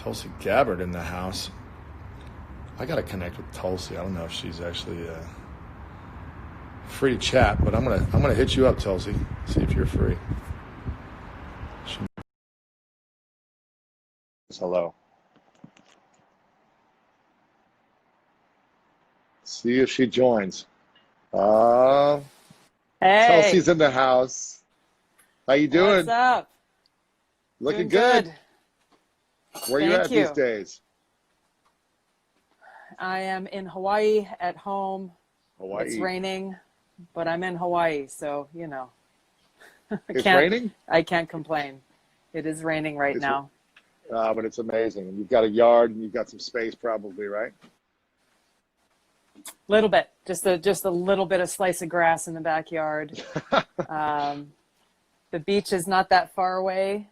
Tulsi Gabbard in the house. I got to connect with Tulsi. I don't know if she's actually free to chat, but I'm gonna hit you up, Tulsi. See if you're free. Hello. See if she joins. Hey. Tulsi's in the house. How you doing? What's up? Looking Doing good. Where you at these days? I am in Hawaii at home. Hawaii. It's raining, but I'm in Hawaii, so you know. It's raining? I can't complain. It is raining right now. But it's amazing. And you've got a yard and you've got some space probably, right? Little bit. Just a little bit of slice of grass in the backyard. The beach is not that far away.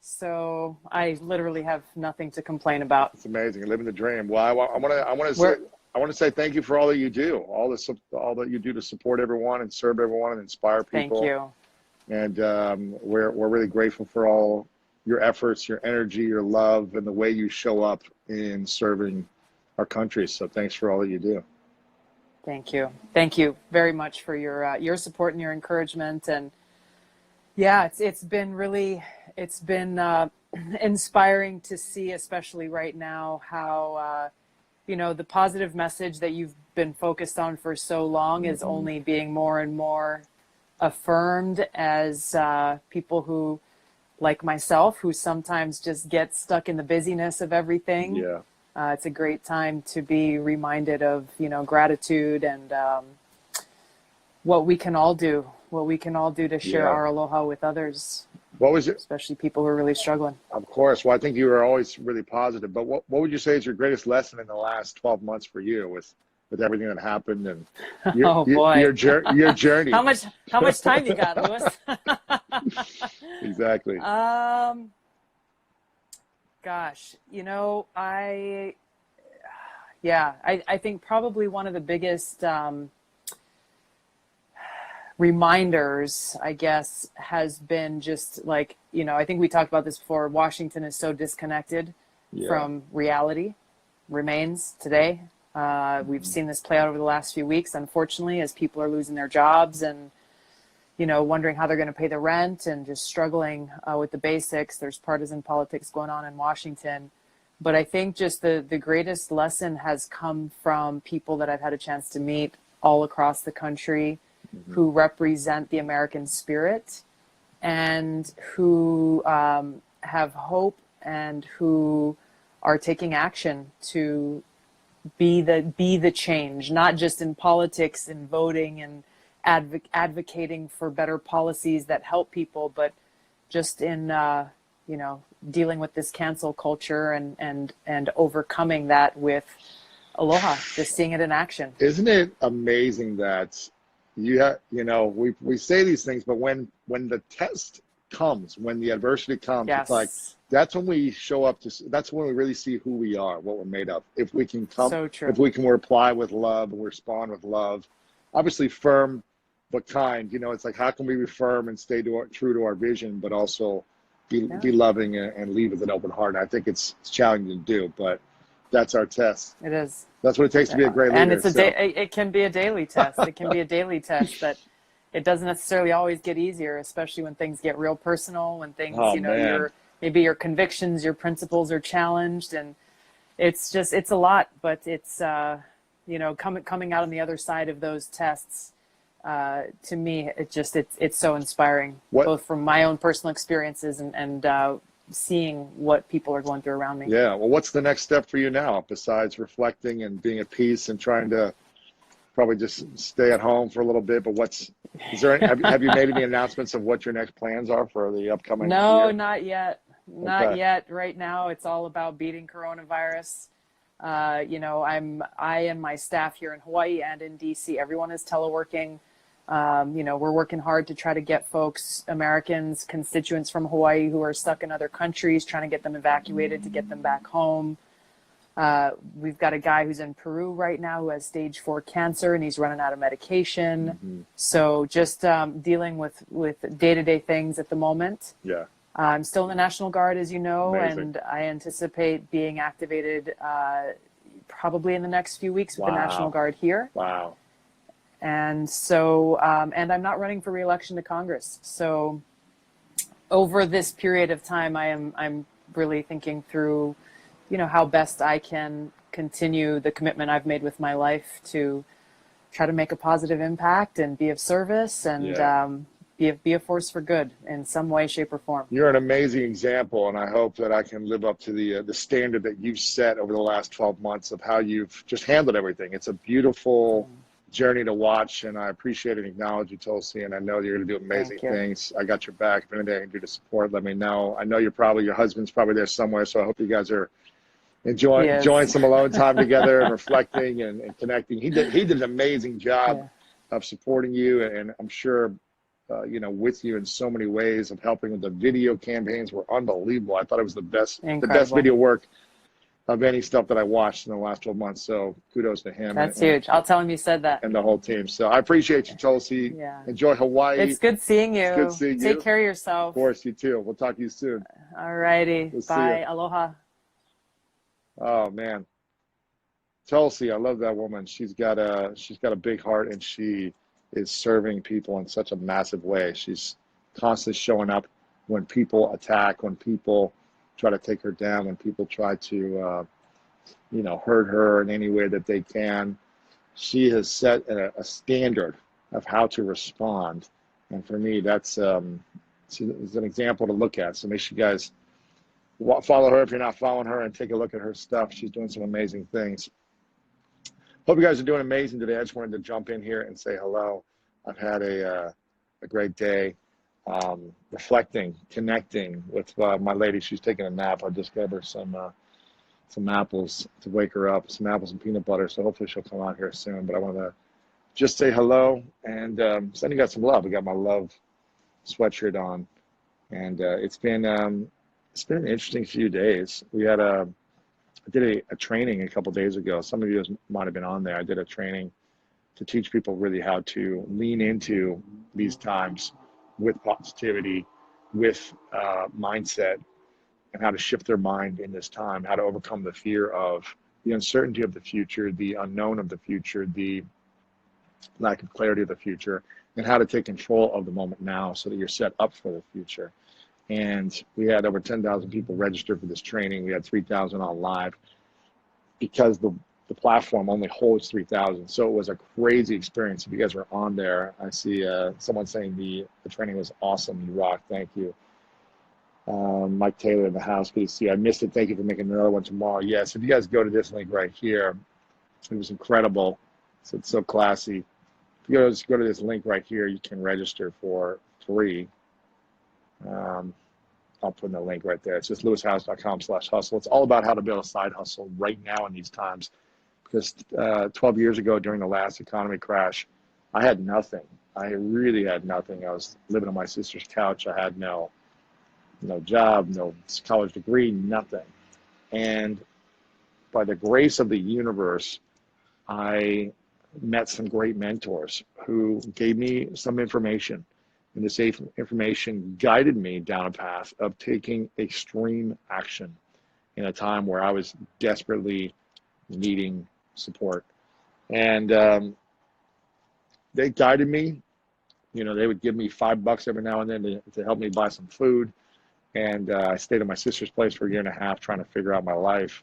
So I literally have nothing to complain about. It's amazing. You're living the dream. Well, I want to say thank you for all that you do, all that you do to support everyone and serve everyone and inspire people. Thank you. And we're really grateful for all your efforts, your energy, your love, and the way you show up in serving our country. So thanks for all that you do. Thank you. Thank you very much for your support and your encouragement. And yeah, it's been inspiring to see, especially right now, how the positive message that you've been focused on for so long is only being more and more affirmed as people who, like myself, who sometimes just get stuck in the busyness of everything. Yeah. It's a great time to be reminded of, gratitude and what we can all do to share our aloha with others. What was it? Especially people who are really struggling. Of course. Well, I think you were always really positive. But what would you say is your greatest lesson in the last 12 months for you with everything that happened and your journey? How much time you got, Louis? Exactly. Gosh, I think probably one of the biggest reminders, I guess, has been just like, I think we talked about this before. Washington is so disconnected from reality, remains today. We've seen this play out over the last few weeks, unfortunately, as people are losing their jobs and, wondering how they're going to pay the rent and just struggling with the basics. There's partisan politics going on in Washington. But I think just the greatest lesson has come from people that I've had a chance to meet all across the country who represent the American spirit and who have hope and who are taking action to be the change, not just in politics and voting and advocating for better policies that help people, but just in dealing with this cancel culture and overcoming that with aloha, just seeing it in action. Isn't it amazing that we say these things, but when the test comes, when the adversity comes, yes. It's like that's when we show up that's when we really see who we are, what we're made of. If we can if we can reply with love and respond with love, obviously firm but kind. It's like, how can we be firm and stay true to our vision, but also be loving and leave with an open heart? And I think it's challenging to do, but that's our test. It is. That's what it takes to be a great leader. And it can be a daily test. It can be a daily test that it doesn't necessarily always get easier, especially when things get real personal, when things, maybe your convictions, your principles are challenged, and it's a lot, but it's, coming out on the other side of those tests. To me, it's so inspiring, both from my own personal experiences and seeing what people are going through around me. Yeah. Well, what's the next step for you now besides reflecting and being at peace and trying to probably just stay at home for a little bit? But have you made any announcements of what your next plans are for the upcoming year? No, not yet. Not yet. Right now, it's all about beating coronavirus. I and my staff here in Hawaii and in DC, everyone is teleworking. We're working hard to try to get folks, Americans, constituents from Hawaii who are stuck in other countries, trying to get them evacuated to get them back home. We've got a guy who's in Peru right now who has stage 4 cancer and he's running out of medication. So just dealing with day-to-day things at the moment. Yeah. I'm still in the National Guard, as you know, Amazing. and I anticipate being activated probably in the next few weeks with the National Guard here. Wow. And so, and I'm not running for re-election to Congress. So over this period of time, I'm really thinking through, how best I can continue the commitment I've made with my life to try to make a positive impact and be of service and be a force for good in some way, shape, or form. You're an amazing example, and I hope that I can live up to the standard that you've set over the last 12 months of how you've just handled everything. It's a beautiful journey to watch, and I appreciate and acknowledge you, Tulsi, and I know you're going to do amazing things. I got your back. If anything I can do to support, let me know. I know your husband's probably there somewhere, so I hope you guys are enjoying some alone time together and reflecting and connecting. He did an amazing job of supporting you, and I'm sure with you in so many ways of helping with the video campaigns were unbelievable. I thought it was the best video work of any stuff that I watched in the last 12 months. So kudos to him. That's huge. I'll tell him you said that. And the whole team. So I appreciate you, Tulsi. Yeah. Enjoy Hawaii. It's good seeing you. It's good seeing you. Take care of yourself. Of course, you too. We'll talk to you soon. All righty. We'll Bye. Aloha. Oh man. Tulsi, I love that woman. She's got a big heart, and she is serving people in such a massive way. She's constantly showing up when people attack, when people try to take her down, when people try to hurt her in any way that they can. She has set a standard of how to respond, and for me that's an example to look at. So make sure you guys follow her if you're not following her, and take a look at her stuff. She's doing some amazing things. Hope you guys are doing amazing today. I just wanted to jump in here and say hello. I've had a great day, reflecting, connecting with my lady. She's taking a nap. I just gave her some apples to wake her up, some apples and peanut butter. So hopefully she'll come out here soon. But I want to just say hello and send you guys some love. We got my love sweatshirt on, and it's been an interesting few days. I did a training a couple days ago. Some of you might have been on there. I did a training to teach people really how to lean into these times with positivity, with mindset, and how to shift their mind in this time, how to overcome the fear of the uncertainty of the future, the unknown of the future, the lack of clarity of the future, and how to take control of the moment now so that you're set up for the future. And we had over 10,000 people registered for this training. We had 3,000 on live because the platform only holds 3,000. So it was a crazy experience. If you guys were on there, I see someone saying the training was awesome. You rock. Thank you. Mike Taylor in the house. Good to see you. I missed it. Thank you for making another one tomorrow. Yes. If you guys go to this link right here, it was incredible. So it's so classy. If you guys go to this link right here, you can register for free. I'll put in the link right there. It's just lewishouse.com/hustle. It's all about how to build a side hustle right now in these times. Because 12 years ago during the last economy crash, I had nothing. I really had nothing. I was living on my sister's couch. I had no job, no college degree, nothing. And by the grace of the universe, I met some great mentors who gave me some information. And this information guided me down a path of taking extreme action in a time where I was desperately needing support. And they guided me. They would give me $5 every now and then to help me buy some food. And I stayed at my sister's place for a year and a half trying to figure out my life.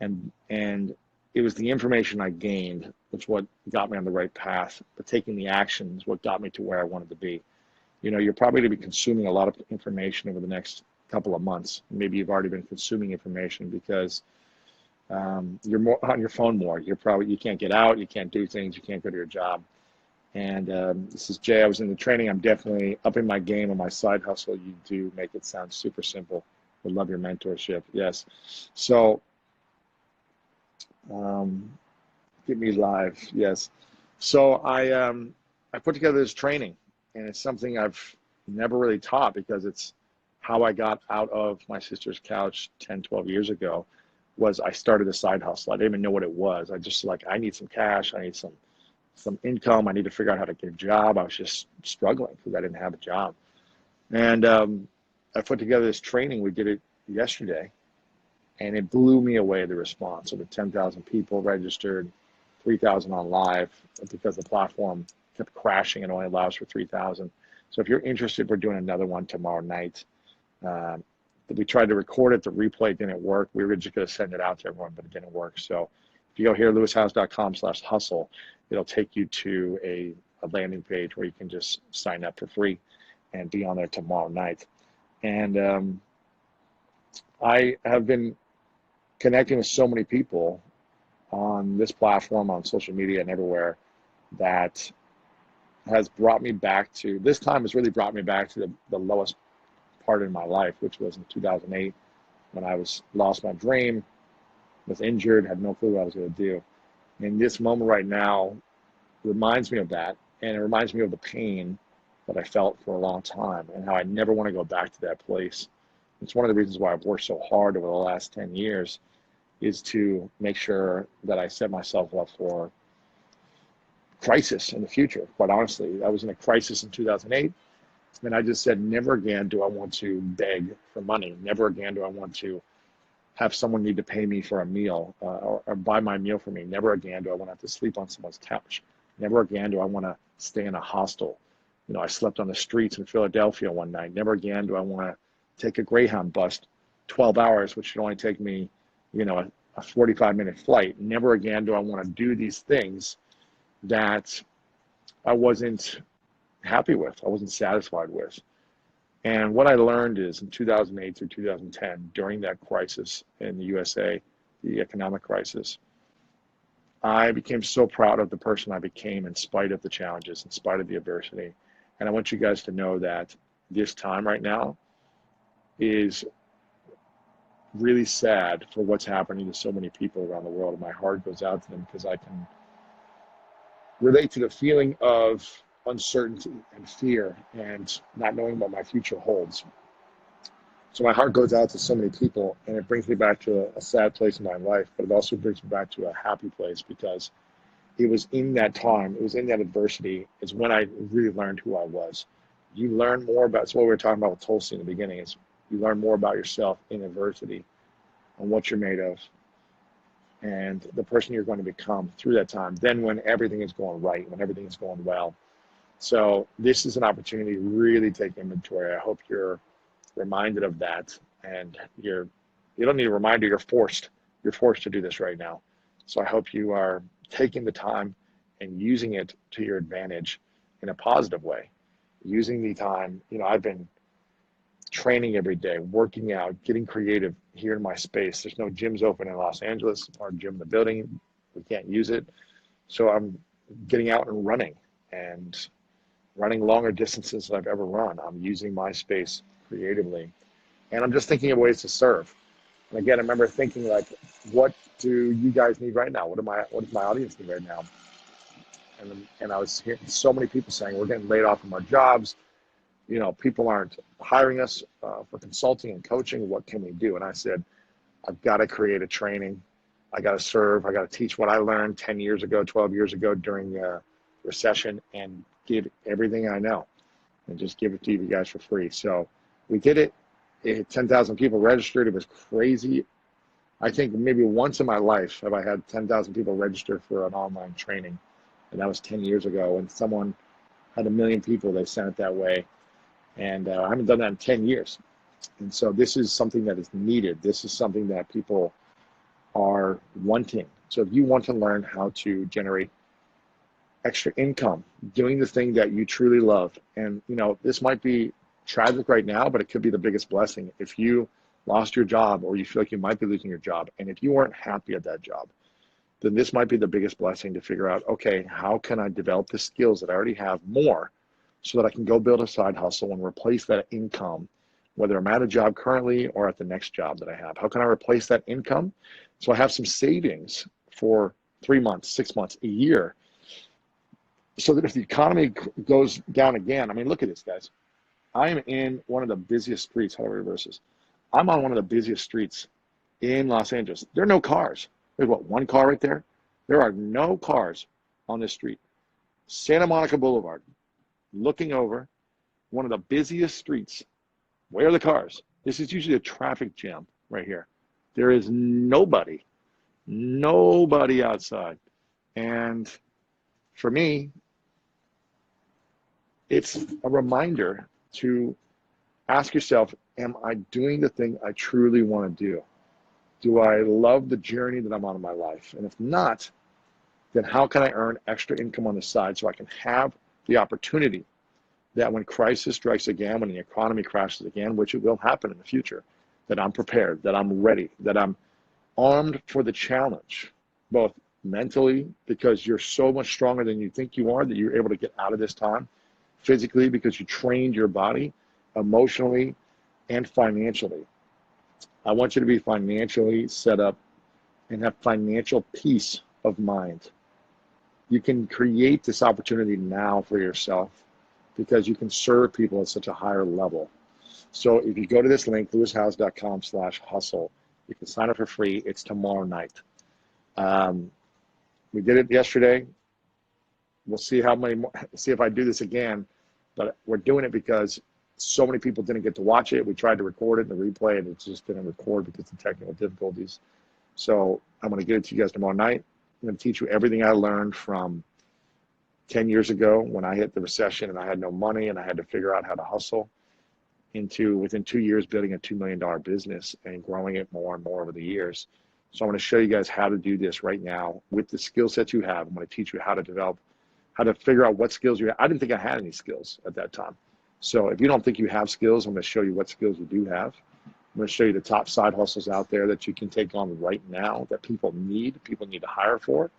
And it was the information I gained that's what got me on the right path. But taking the action is what got me to where I wanted to be. You're probably going to be consuming a lot of information over the next couple of months. Maybe you've already been consuming information because you're more on your phone more. You can't get out, you can't do things, you can't go to your job. And this is Jay. I was in the training. I'm definitely upping my game on my side hustle. You do make it sound super simple. Would love your mentorship. Yes. So get me live. Yes. So I put together this training, and it's something I've never really taught because it's how I got out of my sister's couch 10, 12 years ago. Was I started a side hustle. I didn't even know what it was. I just I need some cash. I need some income. I need to figure out how to get a job. I was just struggling because I didn't have a job. And I put together this training. We did it yesterday, and it blew me away, the response. Over 10,000 people registered, 3,000 on live, because the platform kept crashing and only allows for 3,000. So if you're interested, we're doing another one tomorrow night. We tried to record it, the replay didn't work. We were just going to send it out to everyone, but it didn't work. So if you go here, lewishowes.com/hustle, it'll take you to a landing page where you can just sign up for free and be on there tomorrow night. And I have been connecting with so many people on this platform, on social media and everywhere, that has brought me back to, this time has really brought me back to the lowest part in my life, which was in 2008, when I lost my dream, was injured, had no clue what I was going to do. And this moment right now reminds me of that, and it reminds me of the pain that I felt for a long time, and how I never want to go back to that place. It's one of the reasons why I've worked so hard over the last 10 years, is to make sure that I set myself up for crisis in the future. Quite honestly, I was in a crisis in 2008, and I just said, never again do I want to beg for money. Never again do I want to have someone need to pay me for a meal, or buy my meal for me. Never again do I want to have to sleep on someone's couch. Never again do I want to stay in a hostel. You know, I slept on the streets in Philadelphia one night. Never again do I want to take a Greyhound bus 12 hours, which should only take me, you know, a 45-minute flight. Never again do I want to do these things that I wasn't happy with, I wasn't satisfied with. And what I learned is, in 2008 through 2010, during that crisis in the USA, the economic crisis, I became so proud of the person I became in spite of the challenges, in spite of the adversity. And I want you guys to know that this time right now is really sad for what's happening to so many people around the world. And my heart goes out to them, because I can relate to the feeling of uncertainty and fear and not knowing what my future holds. So my heart goes out to so many people, and it brings me back to a sad place in my life, but it also brings me back to a happy place, because it was in that time, it was in that adversity, is when I really learned who I was. You learn more about, it's what we were talking about with Tulsi in the beginning, is you learn more about yourself in adversity and what you're made of and the person you're going to become through that time. Then when everything is going right, when everything is going well. So this is an opportunity to really take inventory. I hope you're reminded of that, and you don't need a reminder, you're forced to do this right now. So I hope you are taking the time and using it to your advantage in a positive way. Using the time, you know, I've been training every day, working out, getting creative here in my space. There's no gyms open in Los Angeles, or gym in the building. We can't use it. So I'm getting out and running longer distances than I've ever run. I'm using my space creatively. And I'm just thinking of ways to serve. And again, I remember thinking, like, what do you guys need right now? What does my audience need right now? And I was hearing so many people saying, we're getting laid off from our jobs. You know, people aren't hiring us for consulting and coaching. What can we do? And I said, I've got to create a training. I got to serve. I got to teach what I learned 10 years ago, 12 years ago during the recession, and give everything I know and just give it to you guys for free. So we did it. 10,000 people registered. It was crazy. I think maybe once in my life have I had 10,000 people register for an online training. And that was 10 years ago, when someone had 1 million people, they sent it that way. And I haven't done that in 10 years. And so this is something that is needed. This is something that people are wanting. So if you want to learn how to generate extra income, doing the thing that you truly love, and you know, this might be tragic right now, but it could be the biggest blessing. If you lost your job, or you feel like you might be losing your job, and if you weren't happy at that job, then this might be the biggest blessing to figure out, okay, how can I develop the skills that I already have more, so that I can go build a side hustle and replace that income, whether I'm at a job currently or at the next job that I have. How can I replace that income so I have some savings for 3 months, 6 months, a year, so that if the economy goes down again, I mean, look at this, guys. I am in one of the busiest streets. How do I reverse this? I'm on one of the busiest streets in Los Angeles. There are no cars. There's what, one car right there? There are no cars on this street. Santa Monica Boulevard, looking over, one of the busiest streets Where are the cars? This is usually a traffic jam right here. There is nobody outside. And for me, it's a reminder to ask yourself, am I doing the thing I truly want to do? Do I love the journey that I'm on in my life? And if not, then how can I earn extra income on the side so I can have the opportunity that when crisis strikes again, when the economy crashes again, which it will happen in the future, that I'm prepared, that I'm ready, that I'm armed for the challenge, both mentally, because you're so much stronger than you think you are, that you're able to get out of this time, physically, because you trained your body, emotionally, and financially. I want you to be financially set up and have financial peace of mind. You can create this opportunity now for yourself because you can serve people at such a higher level. So if you go to this link, lewishowes.com/hustle, you can sign up for free. It's tomorrow night. We did it yesterday. We'll see how many more, see if I do this again, but we're doing it because so many people didn't get to watch it. We tried to record it and replay it. It just didn't record because of technical difficulties. So I'm going to get it to you guys tomorrow night. I'm going to teach you everything I learned from 10 years ago when I hit the recession and I had no money and I had to figure out how to hustle, into within 2 years building a $2 million business and growing it more and more over the years. So I'm going to show you guys how to do this right now with the skill sets you have. I'm going to teach you how to develop, how to figure out what skills you have. I didn't think I had any skills at that time. So if you don't think you have skills, I'm going to show you what skills you do have. I'm going to show you the top side hustles out there that you can take on right now that people need to hire for.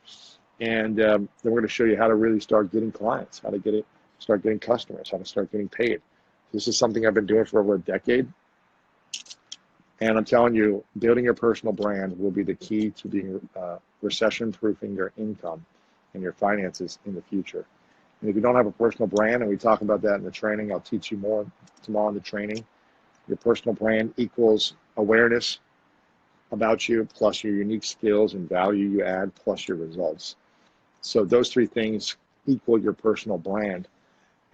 And then we're going to show you how to really start getting clients, how to start getting customers, how to start getting paid. This is something I've been doing for over a decade. And I'm telling you, building your personal brand will be the key to being recession-proofing your income and your finances in the future. And if you don't have a personal brand, and we talk about that in the training, I'll teach you more tomorrow in the training. Your personal brand equals awareness about you, plus your unique skills and value you add, plus your results. So those three things equal your personal brand.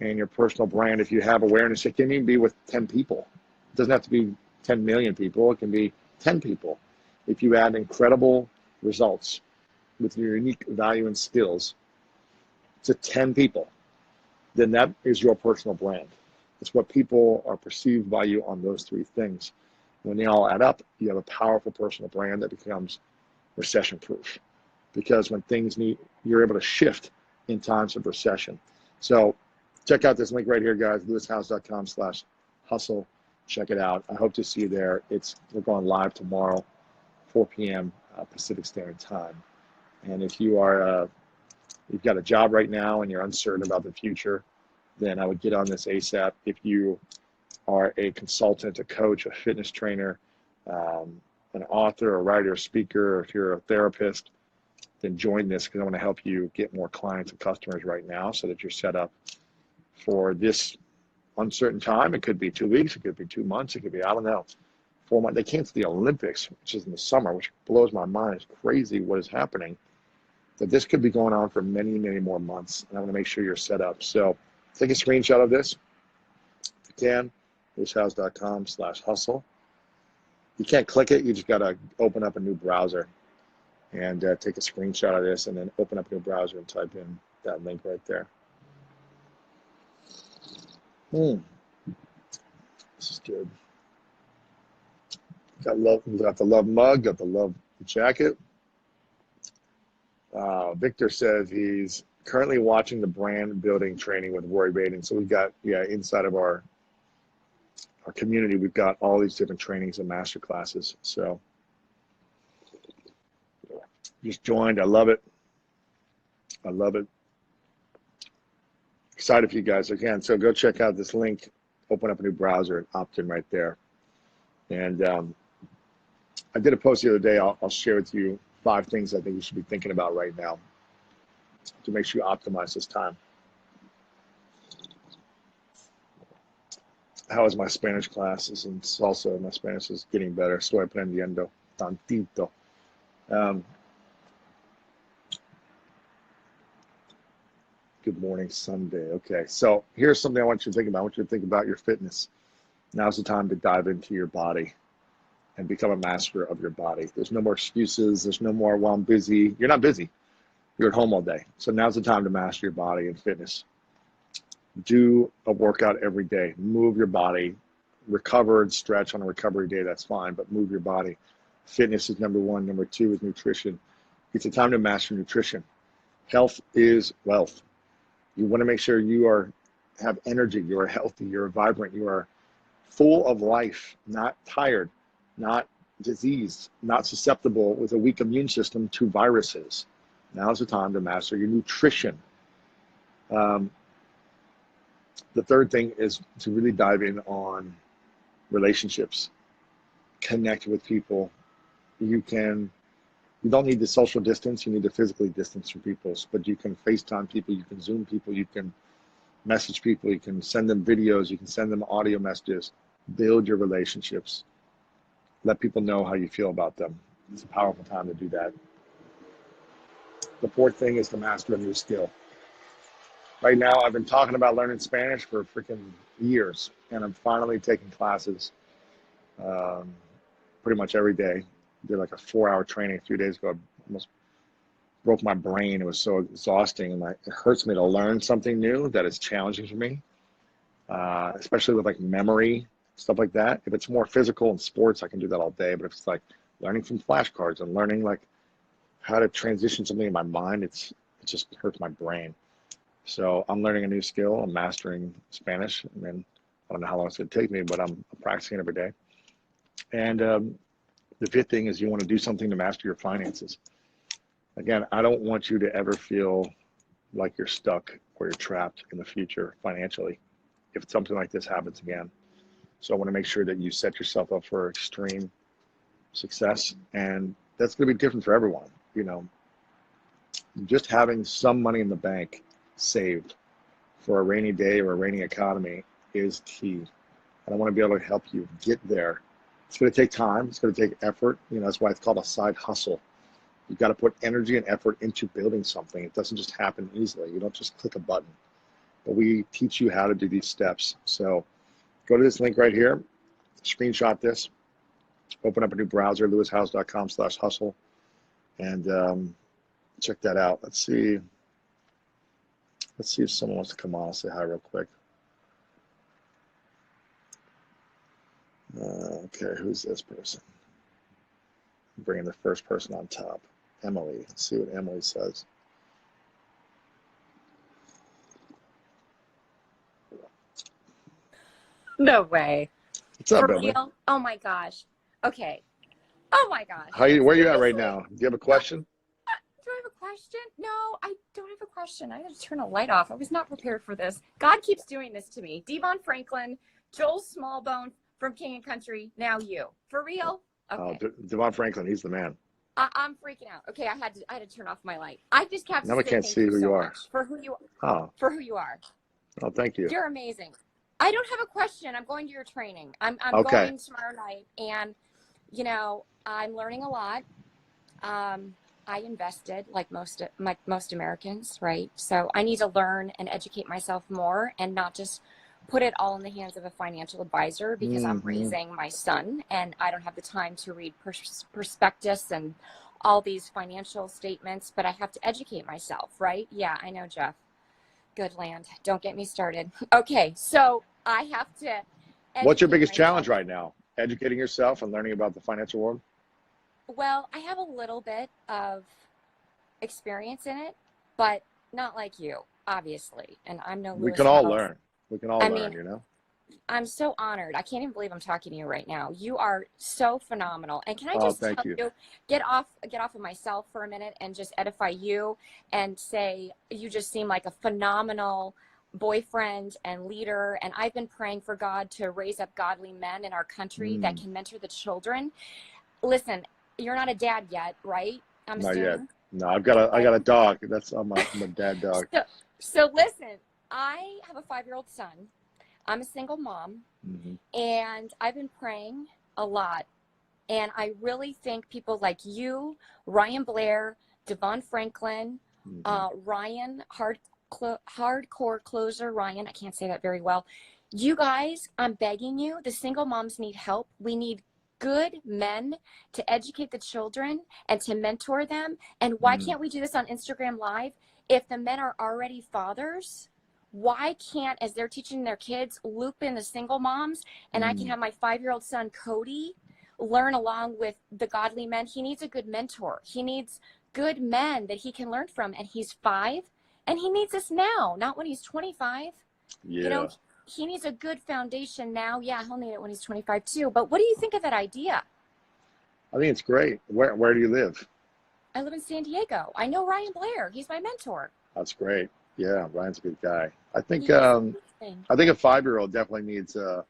And your personal brand, if you have awareness, it can even be with 10 people. It doesn't have to be 10 million people. It can be 10 people. If you add incredible results with your unique value and skills to 10 people, then that is your personal brand. It's what people are perceived by you on those three things. When they all add up, you have a powerful personal brand that becomes recession proof. Because when things need, you're able to shift in times of recession. So check out this link right here, guys, lewishowes.com/hustle. Check it out. I hope to see you there. We're going live tomorrow, 4 p.m. Pacific Standard Time. And if you are, you've got a job right now and you're uncertain about the future, then I would get on this ASAP. If you are a consultant, a coach, a fitness trainer, an author, a writer, a speaker, or if you're a therapist, then join this because I want to help you get more clients and customers right now so that you're set up for this uncertain time. It could be 2 weeks, it could be 2 months, it could be, I don't know, 4 months. They canceled the Olympics, which is in the summer, which blows my mind. It's crazy what is happening. That this could be going on for many, many more months. And I want to make sure you're set up. So take a screenshot of this if you can, lewishowes.com/hustle. You can't click it, you just got to open up a new browser and take a screenshot of this and then open up a new browser and type in that link right there. This is good. Got the love mug, got the love jacket. Victor says he's currently watching the brand building training with Rory Baden. So we've got, inside of our community, we've got all these different trainings and master classes. So just joined. I love it. I love it. Excited for you guys again. So go check out this link, open up a new browser and opt in right there. And I did a post the other day. I'll share with you 5 things I think you should be thinking about right now to make sure you optimize this time. How is my Spanish classes and salsa? My Spanish is getting better. Estoy aprendiendo tantito. Good morning, Sunday. Okay, so here's something I want you to think about. I want you to think about your fitness. Now's the time to dive into your body and become a master of your body. There's no more excuses. There's no more, well, I'm busy. You're not busy. You're at home all day. So now's the time to master your body and fitness. Do a workout every day. Move your body. Recover and stretch on a recovery day. That's fine, but move your body. Fitness is number one. Number two is nutrition. It's a time to master nutrition. Health is wealth. You want to make sure you have energy, you are healthy, you're vibrant, you are full of life, not tired, not diseased, not susceptible with a weak immune system to viruses. Now's the time to master your nutrition. The third thing is to really dive in on relationships. Connect with people. You don't need the social distance, you need to physically distance from people, but you can FaceTime people, you can Zoom people, you can message people, you can send them videos, you can send them audio messages. Build your relationships. Let people know how you feel about them. It's a powerful time to do that. The fourth thing is to master a new skill. Right now, I've been talking about learning Spanish for freaking years, and I'm finally taking classes pretty much every day. Did like a 4-hour training a few days ago. I almost broke my brain. It was so exhausting, and it hurts me to learn something new that is challenging for me, especially with like memory, stuff like that. If it's more physical and sports, I can do that all day. But if it's like learning from flashcards and learning like how to transition something in my mind, it just hurts my brain. So I'm learning a new skill. I'm mastering Spanish, and then I don't know how long it's going to take me, but I'm practicing every day. And the fifth thing is you want to do something to master your finances. Again, I don't want you to ever feel like you're stuck or you're trapped in the future financially if something like this happens again. So I want to make sure that you set yourself up for extreme success, and that's going to be different for everyone. You know, just having some money in the bank saved for a rainy day or a rainy economy is key. And I want to be able to help you get there. It's going to take time. It's going to take effort. You know, that's why it's called a side hustle. You've got to put energy and effort into building something. It doesn't just happen easily. You don't just click a button. But we teach you how to do these steps. So go to this link right here, screenshot this, open up a new browser, lewishowes.com/hustle, and check that out. Let's see if someone wants to come on. I'll say hi real quick. Okay, who's this person? I'm bringing the first person on top. Emily. Let's see what Emily says. No way. What's up, For Emily? real? Oh my gosh. Okay. Oh my gosh. Where you at right now? Do you have a question? Do I have a question? No, I don't have a question. I had to turn a light off. I was not prepared for this. God keeps doing this to me. Devon Franklin, Joel Smallbone from King and Country, now you. For real? Okay. Oh, Devon Franklin, he's the man. I'm freaking out. Okay, I had to turn off my light. I just have to Now I can't see who you are. For who you Oh. For who you are. Oh, thank you. You're amazing. I don't have a question. I'm going to your training. I'm Okay. going tomorrow night, and you know, I'm learning a lot. I invested like most Americans, right? So I need to learn and educate myself more, and not just put it all in the hands of a financial advisor, because I'm raising my son and I don't have the time to read prospectus and all these financial statements, but I have to educate myself, right? Yeah, I know, Jeff. Good land. Don't get me started. Okay, so I have to. What's your biggest challenge right now? Educating yourself and learning about the financial world? Well, I have a little bit of experience in it, but not like you, obviously. And I'm no Lewis We can all Howes. learn. We can all learn, you know? I'm so honored. I can't even believe I'm talking to you right now. You are so phenomenal. And can I just tell you, get off of myself for a minute and just edify you and say you just seem like a phenomenal boyfriend and leader. And I've been praying for God to raise up godly men in our country that can mentor the children. Listen, you're not a dad yet, right? I'm not assuming. yet. No, I got a dog. I'm a dad dog. So listen, I have a 5-year-old son. I'm a single mom, and I've been praying a lot. And I really think people like you, Ryan Blair, Devon Franklin, Ryan, hardcore closer, Ryan, I can't say that very well. You guys, I'm begging you, the single moms need help. We need good men to educate the children and to mentor them. And why can't we do this on Instagram Live? If the men are already fathers, why can't, as they're teaching their kids, loop in the single moms, and I can have my 5-year-old son, Cody, learn along with the godly men. He needs a good mentor. He needs good men that he can learn from. And he's 5, and he needs this now, not when he's 25. Yeah. You know, he needs a good foundation now. Yeah, he'll need it when he's 25 too. But what do you think of that idea? I think it's great. Where do you live? I live in San Diego. I know Ryan Blair. He's my mentor. That's great. Yeah, Ryan's a good guy. I think a 5-year-old definitely needs male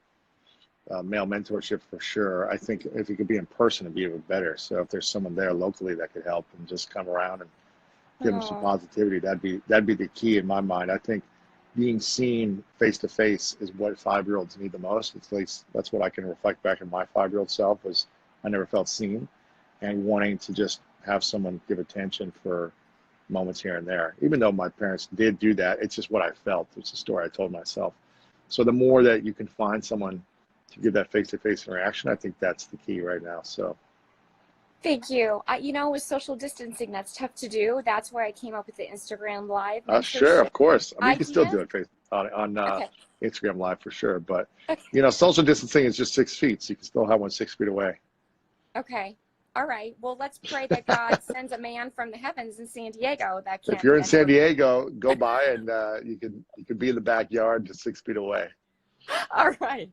mentorship for sure. I think if he could be in person, it'd be even better. So if there's someone there locally that could help him just come around and give him some positivity, that'd be the key in my mind. I think being seen face to face is what 5-year-olds need the most. At least that's what I can reflect back in my 5-year-old self, was I never felt seen, and wanting to just have someone give attention for moments here and there. Even though my parents did do that, it's just what I felt. It's a story I told myself. So the more that you can find someone to give that face-to-face interaction, I think that's the key right now. So thank you. You know, with social distancing, that's tough to do. That's why I came up with the Instagram Live. Sure, of course. I mean, you can still do it on Instagram Live for sure. But, you know, social distancing is just 6 feet, so you can still have one 6 feet away. Okay. All right. Well, let's pray that God sends a man from the heavens in San Diego that can. If you're in San Diego, go by and you can be in the backyard just 6 feet away. All right.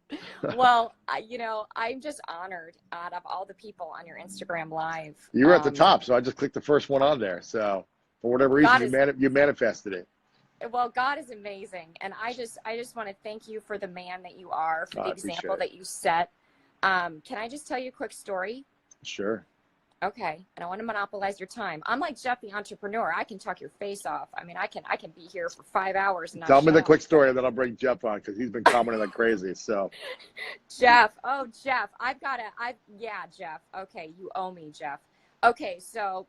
Well, you know, I'm just honored out of all the people on your Instagram Live. You were at the top, so I just clicked the first one on there. So for whatever reason, you manifested it. Well, God is amazing, and I just want to thank you for the man that you are, for the example that you set. Can I just tell you a quick story? Sure. Okay. I don't want to monopolize your time. I'm like Jeff the entrepreneur. I can talk your face off. I mean, I can be here for 5 hours and not tell me the quick story, and then I'll bring Jeff on, because he's been commenting like crazy. So Jeff. Oh, Jeff. Yeah, Jeff. Okay. You owe me, Jeff. Okay. So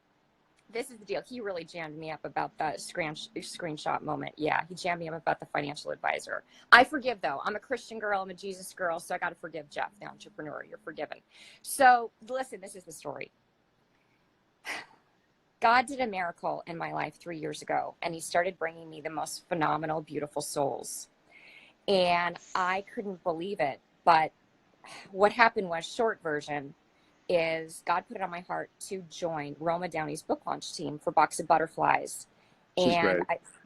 this is the deal. He really jammed me up about that screenshot moment. Yeah. He jammed me up about the financial advisor. I forgive, though. I'm a Christian girl. I'm a Jesus girl. So I got to forgive Jeff, the entrepreneur. You're forgiven. So listen, this is the story. God did a miracle in my life 3 years ago, and he started bringing me the most phenomenal, beautiful souls. And I couldn't believe it. But what happened was, short version, is God put it on my heart to join Roma Downey's book launch team for Box of Butterflies. She's great.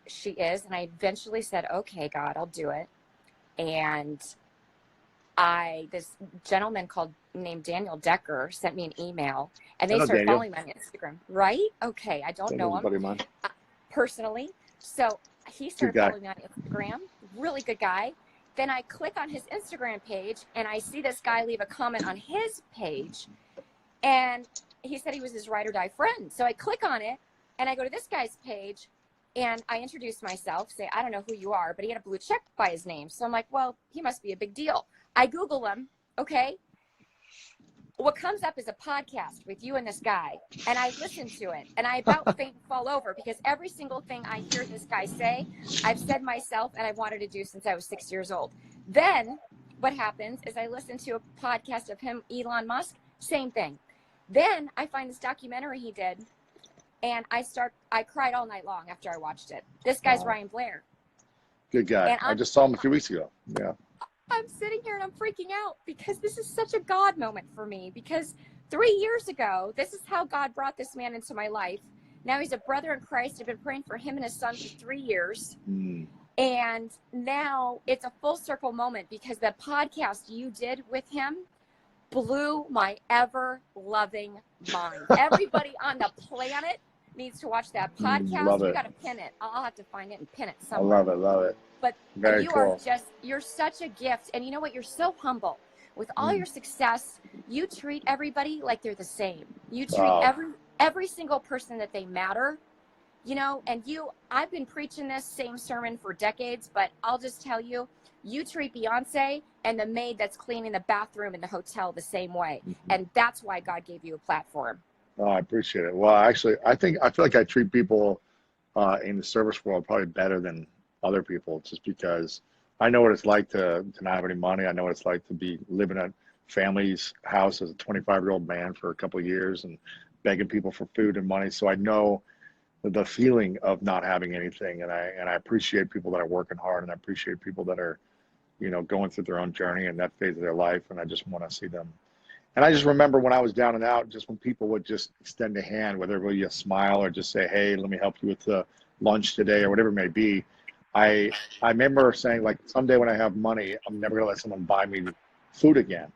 She is. And I eventually said, okay, God, I'll do it. And this gentleman named Daniel Decker sent me an email, and they started following me on Instagram. Right? Okay. I don't know him personally. So he started following me on Instagram. Really good guy. Then I click on his Instagram page, and I see this guy leave a comment on his page, and he said he was his ride or die friend. So I click on it, and I go to this guy's page, and I introduce myself, say, I don't know who you are, but he had a blue check by his name. So I'm like, well, he must be a big deal. I Google him. Okay. What comes up is a podcast with you and this guy, and I listen to it, and I about faint and fall over, because every single thing I hear this guy say, I've said myself, and I've wanted to do since I was 6 years old. Then what happens is I listen to a podcast of him, Elon Musk, same thing. Then I find this documentary he did, and I cried all night long after I watched it. This guy's Ryan Blair. Good guy. I just saw him a few weeks ago. Yeah. I'm sitting here and I'm freaking out, because this is such a God moment for me, because 3 years ago, this is how God brought this man into my life. Now he's a brother in Christ. I've been praying for him and his son for 3 years. And now it's a full circle moment, because the podcast you did with him blew my ever loving mind. Everybody on the planet needs to watch that podcast. You got to pin it. I'll have to find it and pin it somewhere. I love it. But Very cool. You're such a gift. And you know what? You're so humble. With all your success, you treat everybody like they're the same. You treat every single person that they matter, you know, and I've been preaching this same sermon for decades, but I'll just tell you, you treat Beyonce and the maid that's cleaning the bathroom in the hotel the same way. And that's why God gave you a platform. Oh, I appreciate it. Well, actually, I feel like I treat people in the service world probably better than other people, just because I know what it's like to not have any money. I know what it's like to be living at family's house as a 25-year-old man for a couple of years and begging people for food and money. So I know the feeling of not having anything, and I appreciate people that are working hard, and I appreciate people that are, you know, going through their own journey and that phase of their life, and I just want to see them. And I just remember when I was down and out, just when people would just extend a hand, whether it be a smile or just say, hey, let me help you with the lunch today or whatever it may be. I remember saying, like, someday when I have money, I'm never gonna let someone buy me food again.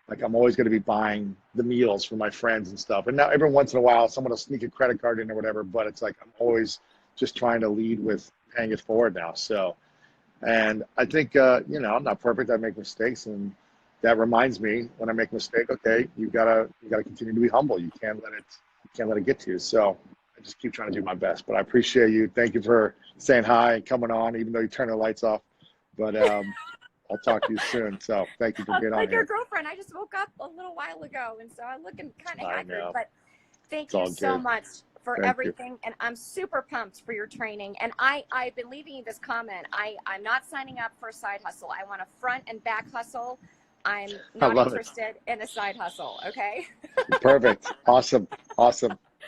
Like, I'm always gonna be buying the meals for my friends and stuff. And now every once in a while, someone will sneak a credit card in or whatever, but it's like, I'm always just trying to lead with paying it forward now. So, and I think, you know, I'm not perfect. I make mistakes, and that reminds me when I make a mistake, okay, you gotta continue to be humble. You can't let it get to you. So I just keep trying to do my best, but I appreciate you. Thank you for saying hi and coming on, even though you turned the lights off, but I'll talk to you soon. So thank you for being on like here. your girlfriend, I just woke up a little while ago, and so I'm looking kind of haggard, but thank you so much for everything. And I'm super pumped for your training. And I've been leaving you this comment. I'm not signing up for a side hustle. I want a front and back hustle. I'm not interested in a side hustle. Okay. Perfect. Awesome.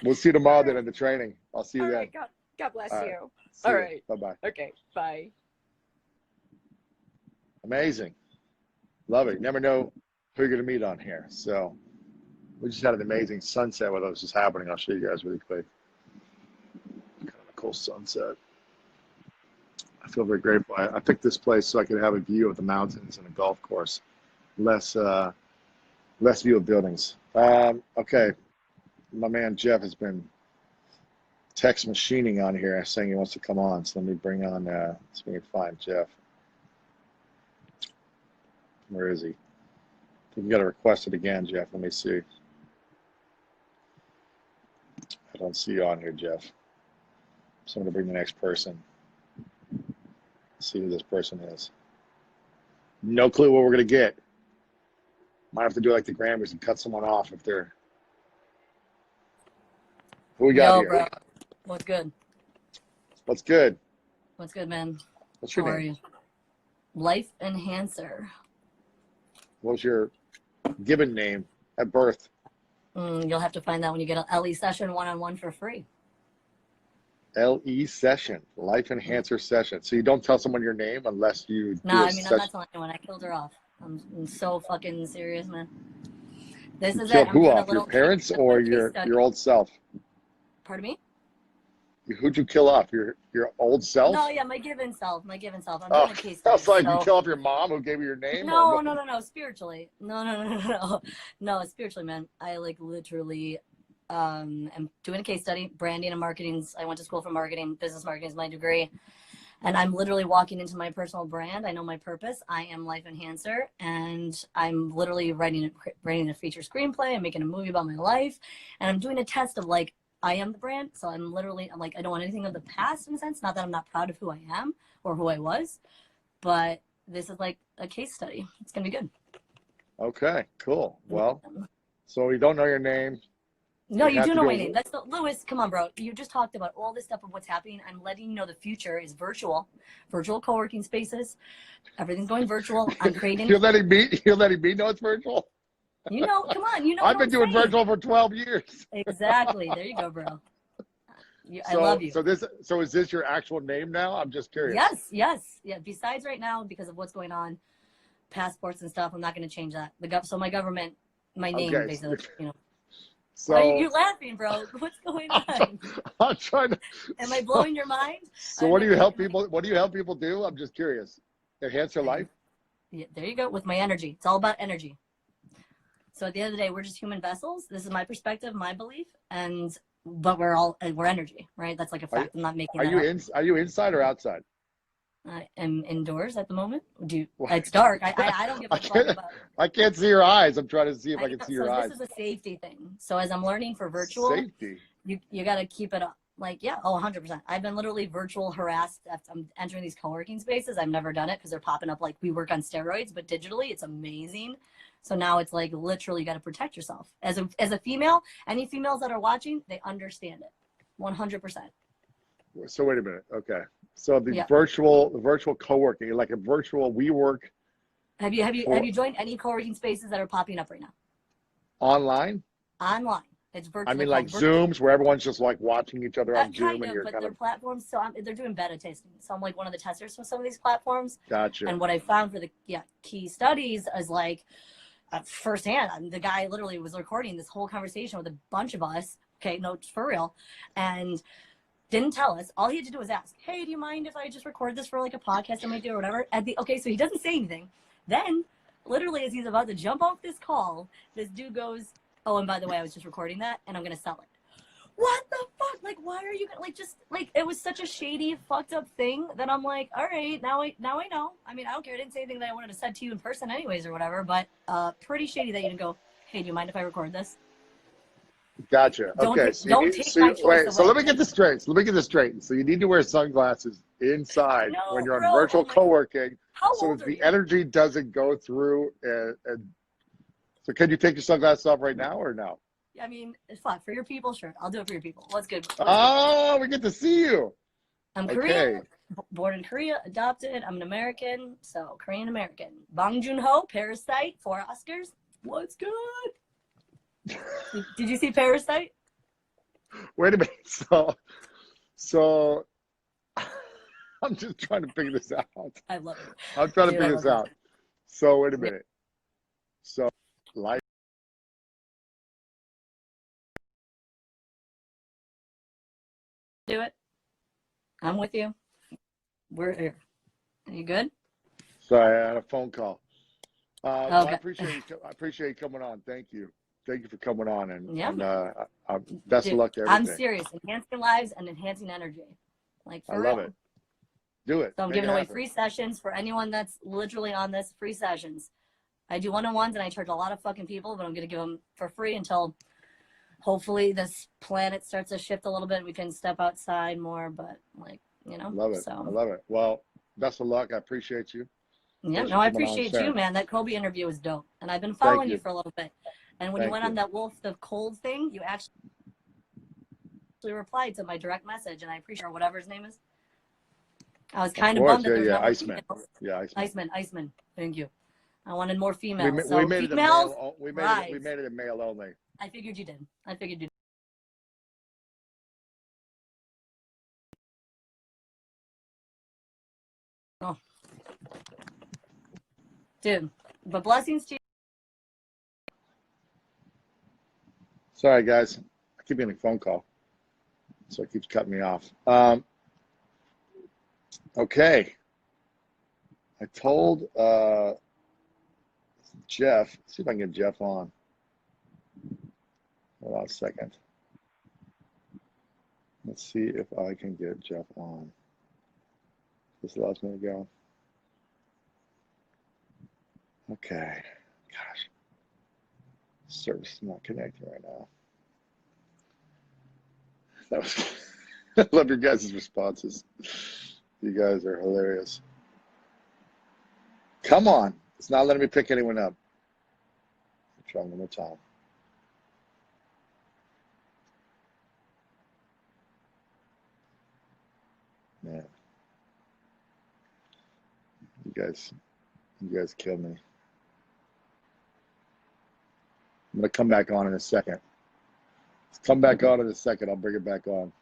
We'll see you tomorrow then in the training. I'll see you then. Right, God bless you. All right. Bye-bye. Okay. Bye. Amazing. Love it. Never know who you're going to meet on here. So we just had an amazing sunset while this was happening. I'll show you guys really quick. Kind of a cool sunset. I feel very grateful. I picked this place so I could have a view of the mountains and a golf course. Less view of buildings. Okay. My man Jeff has been text machining on here saying he wants to come on. So let me bring on, let's see if we can find Jeff. Where is he? You got to request it again, Jeff. Let me see. I don't see you on here, Jeff. So I'm going to bring the next person. See who this person is. No clue what we're going to get. Might have to do like the Grammys and cut someone off if they're... Who we got here? Bro. What's good? What's good? What's good, man? What's your name? How are you? Life Enhancer. What was your given name at birth? You'll have to find that when you get an LE session one-on-one for free. LE session, Life Enhancer session. So you don't tell someone your name unless you No, I mean, I'm not telling anyone. I killed her off. I'm so fucking serious, man. This is it. Who off? Your parents or your old self? Pardon me? Who'd you kill off? Your old self? No, yeah, my given self. I'm doing a case study. Sounds like you kill off your mom who gave you your name? No, spiritually. No, spiritually, man. I like literally am doing a case study, branding and marketing. I went to school for marketing, business marketing is my degree. And I'm literally walking into my personal brand. I know my purpose. I am Life Enhancer, and I'm literally writing a feature screenplay. I'm making a movie about my life, and I'm doing a test of like, I am the brand. So I'm like, I don't want anything of the past in a sense. Not that I'm not proud of who I am or who I was, but this is like a case study. It's going to be good. Okay, cool. Well, so you don't know your name. No, you do know my name. That's the Lewis. Come on, bro. You just talked about all this stuff of what's happening. I'm letting you know the future is virtual co-working spaces. Everything's going virtual. I'm creating. You're letting me know it's virtual. You know, come on. You know, I've been doing virtual for 12 years. Exactly. There you go, bro. I love you. So is this your actual name now? I'm just curious. Yes. Yeah. Besides right now, because of what's going on, passports and stuff, I'm not going to change that. So my government, my name, basically, you know. So Why are you laughing, bro? What's going on? I'm trying to. Am I blowing your mind? So what do you help people? What do you help people do? I'm just curious. Enhance their life. Yeah, there you go. With my energy, it's all about energy. So at the end of the day, we're just human vessels. This is my perspective, my belief, but we're energy, right? That's like a fact. I'm not making. Are you inside or outside? I am indoors at the moment. It's dark. I don't give a fuck about. I can't see your eyes. I'm trying to see if I can see your eyes. This is a safety thing. So as I'm learning for virtual, safety, you got to keep it up. Like, yeah, 100%. I've been literally virtual harassed. I'm entering these co-working spaces. I've never done it because they're popping up like we work on steroids, but digitally, it's amazing. So now it's like literally you got to protect yourself. As a female, any females that are watching, they understand it, 100%. So wait a minute. Okay. So the virtual co-working, like a virtual WeWork. Have you joined any co-working spaces that are popping up right now? Online? Online. It's virtual. I mean, like Zooms, where everyone's just like watching each other on Zoom, kind and you're but kind their of platforms. So they're doing beta testing. So I'm like one of the testers for some of these platforms. Gotcha. And what I found for the key studies is like firsthand, the guy literally was recording this whole conversation with a bunch of us. Okay, no, for real, and didn't tell us. All he had to do was ask, "Hey, do you mind if I just record this for like a podcast I might do or whatever?" So he doesn't say anything. Then, literally, as he's about to jump off this call, this dude goes, "Oh, and by the way, I was just recording that, and I'm gonna sell it." What the fuck? Like, why are you gonna it was such a shady, fucked up thing that I'm like, all right, now I know. I mean, I don't care. I didn't say anything that I wanted to said to you in person anyways or whatever, but pretty shady that you didn't go, "Hey, do you mind if I record this?" Gotcha. Okay. Don't take my choice away. So let me get this straight. So you need to wear sunglasses inside when you're on virtual co-working, so that the energy doesn't go through. And so can you take your sunglasses off right now or no? I mean, it's fine. For your people, sure. I'll do it for your people. What's good? We get to see you. I'm Korean, born in Korea, adopted. I'm an American, so Korean American. Bong Joon-ho, Parasite, 4 Oscars. What's good? Did you see Parasite? Wait a minute. So I'm just trying to figure this out. I love it. I'm trying to figure this out. So wait a minute. So life. Do it. I'm with you. We're here. Are you good? Sorry, I had a phone call. Okay. Well, I appreciate you coming on. Thank you. Thank you for coming on, and best of luck to everything. I'm serious. Enhancing lives and enhancing energy. Like, for real. I love it. Do it. So I'm giving away free sessions for anyone that's literally on this. Free sessions. I do one-on-ones, and I charge a lot of fucking people, but I'm going to give them for free until hopefully this planet starts to shift a little bit. We can step outside more, but Love it. I love it. Well, best of luck. I appreciate you. Yeah, no, I appreciate you, man. That Kobe interview was dope, and I've been following you for a little bit. And when you went on that Wolf the Cold thing, you actually replied to my direct message, and I appreciate whatever his name is. I was kind of bummed that there's not Iceman. females. Yeah, Iceman. Thank you. I wanted more females. We made females, we made it a male only. I figured you did. Oh, dude. But blessings to you. Sorry, guys. I keep getting a phone call, so it keeps cutting me off. Okay. I told Jeff. Let's see if I can get Jeff on. Hold on a second. Let's see if I can get Jeff on. This allows me to go. Okay. Gosh. Service is not connecting right now. That was I love your guys' responses. You guys are hilarious. Come on. It's not letting me pick anyone up. I'll try one more time. Man. You guys kill me. I'm gonna come back on in a second. Come back on in a second. I'll bring it back on.